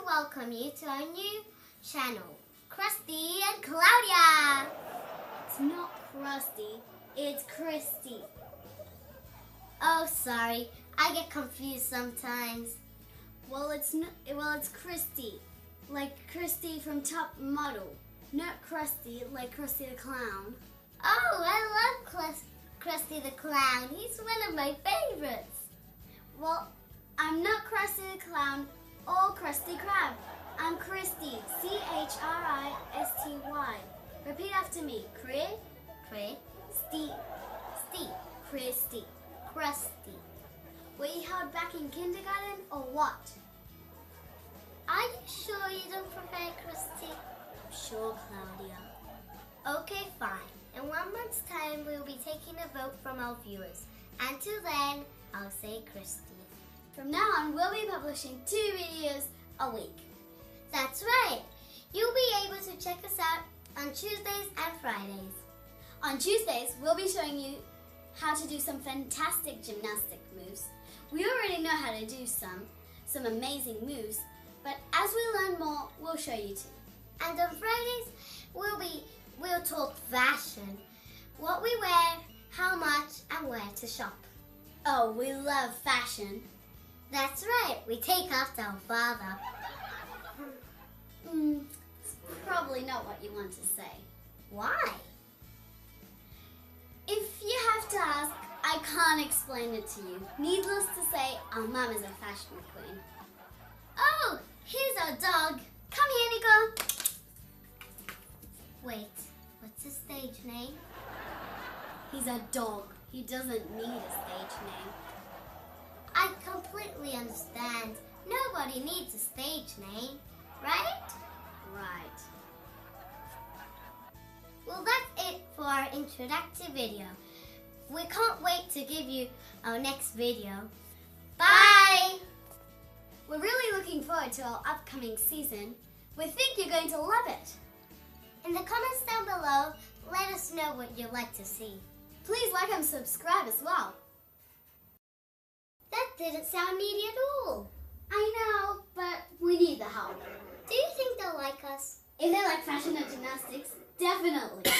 welcome you to our new channel, Christy and Claudia. It's not Krusty, it's Christy. Oh, sorry, I get confused sometimes. Well, it's Christy, like Christy from Top Model, not Krusty like Krusty the Clown. Oh, I love Christy the Clown. He's one of my favorites. Well, I'm not Krusty the Clown or Krusty Krab. I'm Christy, Christy. Repeat after me. Christy. Christy. Christy. Were you held back in kindergarten or what? Are you sure you don't prefer Christy? Sure, Claudia. Okay, fine. In 1 month's time, we'll be taking a vote from our viewers. Until then, I'll say Christy. From now on, we'll be publishing 2 videos a week. That's right. You'll be able to check us out on Tuesdays and Fridays. On Tuesdays, we'll be showing you how to do some fantastic gymnastic moves. We already know how to do some amazing moves, but as we learn more, we'll show you too. And on Fridays, we'll talk fashion, what we wear, how much, and where to shop. Oh, we love fashion. That's right, we take after our father. It's probably not what you want to say. Why? If you have to ask, I can't explain it to you. Needless to say, our mum is a fashion queen. Oh, here's our dog. Come here, Nico. Wait, what's his stage name? He's a dog. He doesn't need a stage name. I completely understand. Nobody needs a stage name, right? Right. Well, that's it for our introductory video. We can't wait to give you our next video. Bye! We're really looking forward to our upcoming season. We think you're going to love it. In the comments down below, let us know what you'd like to see. Please like and subscribe as well. That didn't sound needy at all. I know, but we need the help. Do you think they'll like us? If they like fashion and gymnastics, definitely.